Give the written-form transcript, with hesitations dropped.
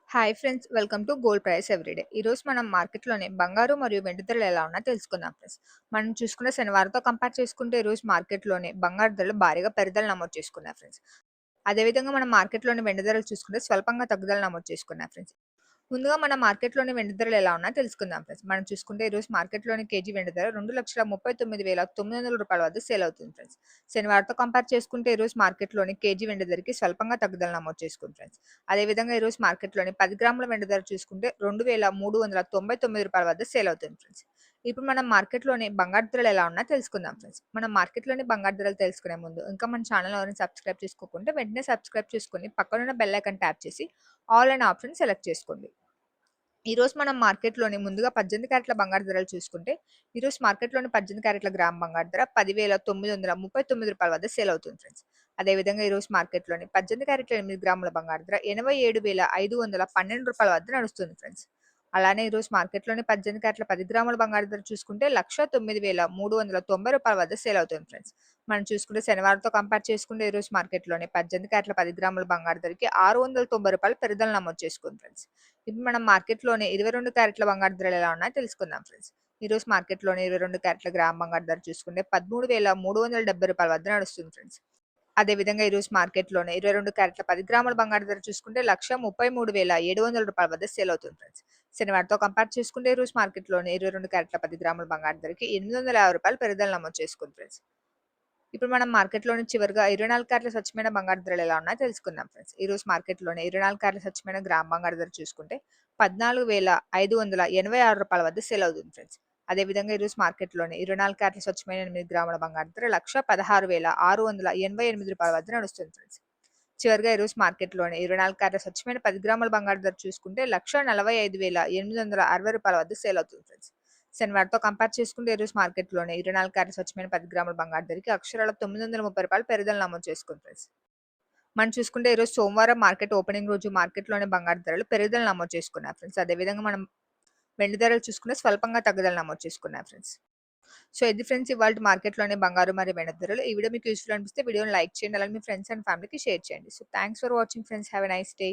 Hi friends, welcome to gold price everyday. ఈరోజు మనం మార్కెట్లోనే బంగారు మరియు వెండి ధరలు ఎలా ఉన్నా తెలుసుకుందాం ఫ్రెండ్స్. మనం చూసుకున్న శనివారంతో కంపేర్ చేసుకుంటే ఈరోజు మార్కెట్లోనే బంగారు ధరలు భారీగా పెరుగుదల నమోదు చేసుకున్నాయి ఫ్రెండ్స్. అదేవిధంగా మనం మార్కెట్లోని వెండి ధరలు చూసుకుంటే స్వల్పంగా తగ్గుదల నమోదు చేసుకున్నాయి ఫ్రెండ్స్. ముందుగా మన మార్కెట్‌లోని వెండి ధరలు ఎలా ఉన్నాయో తెలుసుకుందాం ఫ్రెండ్స్. మనం చూసుకుంటే ఈరోజు మార్కెట్‌లోని కేజీ వెండి ధర రూ. 2,39,900 వద్ద సేల్ అవుతుంది ఫ్రెండ్స్. శనివారంతో కంపేర్ చేసుకుంటే ఈరోజు మార్కెట్‌లోని కేజీ వెండి ధరకి స్వల్పంగా తగ్గుదల నమోదు చేసుకుంది ఫ్రెండ్స్. అదేవిధంగా ఈరోజు మార్కెట్‌లోని 10 గ్రాముల వెండి ధర చూసుకుంటే రూ. 2,399 వద్ద సేల్ అవుతుంది ఫ్రెండ్స్. ఇప్పుడు మనం మార్కెట్‌లోని బంగారు ధరలు ఎలా ఉన్నాయో తెలుసుకుందాం ఫ్రెండ్స్. మనం మార్కెట్‌లోని బంగారు ధరలు తెలుసుకునే ముందు ఇంకా మన ఛానెల్ ఎవరైనా సబ్స్క్రైబ్ చేసుకోకుంటే వెంటనే సబ్స్క్రైబ్ చేసుకొని పక్కనున్న బెల్ ఐకాన్ ట్యాప్ చేసి ఆల్ అనే ఆప్షన్ సెలెక్ట్ చేసుకోండి. ఈరోజు మనం మార్కెట్‌లోని ముందుగా 18 క్యారెట్ల బంగారు ధరలు చూసుకుంటే, ఈరోజు మార్కెట్‌లోని 18 క్యారెట్ల గ్రామ్ బంగారు ధర రూ. 10,939 వద్ద సేల్ అవుతుంది ఫ్రెండ్స్. అదేవిధంగా ఈరోజు మార్కెట్‌లోని 18 క్యారెట్ల 8 గ్రాముల బంగారు ధర రూ. 87,512 వద్ద నడుస్తుంది ఫ్రెండ్స్. అలానే ఈరోజు మార్కెట్‌లోని 18 క్యారెట్ల 10 గ్రాముల బంగారు ధర చూసుకుంటే రూ. 1,09,390 వద్ద సేల్ అవుతుంది ఫ్రెండ్స్. మనం చూసుకుంటే శనివారంతో కంపేర్ చేసుకుంటే ఈరోజు మార్కెట్‌లోని 18 క్యారెట్ల 10 గ్రాముల బంగారు ధరకి రూ. 690 పెరుగుదల నమోదు చేసుకుంది ఫ్రెండ్స్. ఇప్పుడు మనం మార్కెట్‌లోనే 22 క్యారెట్ల బంగారు ధరలు ఎలా ఉన్నాయో తెలుసుకుందాం ఫ్రెండ్స్. ఈరోజు మార్కెట్‌లోనే 22 క్యారెట్ల గ్రామ్ బంగారు ధర చూసుకుంటే రూ. 13,370 వద్ద నడుస్తుంది ఫ్రెండ్స్. అదేవిధంగా ఈరోజు మార్కెట్‌లోనే 22 క్యారెట్ల 10 గ్రాముల బంగారు ధర చూసుకుంటే రూ. 1,33,700 వద్ద సేల్ అవుతుంది ఫ్రెండ్స్. శనివారంతో కంపేర్ చేసుకుంటే ఈరోజు మార్కెట్‌లోనే 22 క్యారెట్ల 10 గ్రాముల బంగారు ధరకి రూ. 850 పెరుగుదల నమోదు చేసుకుంది ఫ్రెండ్స్. ఇప్పుడు మనం మార్కెట్‌లోని చివరగా 24 క్యారెట్ల స్వచ్ఛమైన బంగారు ధరలు ఎలా ఉన్నాయో తెలుసుకుందాం ఫ్రెండ్స్. ఈరోజు మార్కెట్‌లోని 24 క్యారెట్ల స్వచ్ఛమైన గ్రామ్ బంగారు ధర చూసుకుంటే రూ. 14,586 వద్ద సేల్ అవుతుంది ఫ్రెండ్స్. అదేవిధంగా ఈరోజు మార్కెట్‌లోని 24 క్యారెట్ల స్వచ్ఛమైన 8 గ్రాముల బంగారు ధర రూ. 1,16,688 వద్ద నడుస్తుంది ఫ్రెండ్స్. చివరగా ఈరోజు మార్కెట్‌లోని 24 క్యారెట్ల స్వచ్ఛమైన 10 గ్రాముల బంగారు ధర చూసుకుంటే రూ. 1,45,860 వద్ద సేల్ అవుతుంది ఫ్రెండ్స్. శనివారంతో కంపేర్ చేసుకుంటే ఈరోజు మార్కెట్‌లోనే 24 క్యారెట్ల స్వచ్ఛమైన 10 గ్రాముల బంగారు ధరకి అక్షరాల రూ. 930 పెరుగుదల నమోదు చేసుకుంది ఫ్రెండ్స్. మనం చూసుకుంటే ఈరోజు సోమవారం మార్కెట్ ఓపెనింగ్ రోజు మార్కెట్‌లోని బంగారు ధరలు పెరుగుదల నమోదు చేసుకున్నారు ఫ్రెండ్స్. అదేవిధంగా మనం వెండి ధరలు చూసుకుంటే స్వల్పంగా తగ్గుదల నమోదు చేసుకున్నారు ఫ్రెండ్స్. సో ఇది ఫ్రెండ్స్ ఇవాల్టి మార్కెట్‌లోని బంగారు మరియు వెండి ధరలు. ఈ వీడియో మీకు యూజ్‌ఫుల్ అనిపిస్తే వీడియోని లైక్ చేయండి. అలాగే మీ ఫ్రెండ్స్ అండ్ ఫ్యామిలీకి షేర్ చేయండి. So thanks for watching friends. Have a nice day.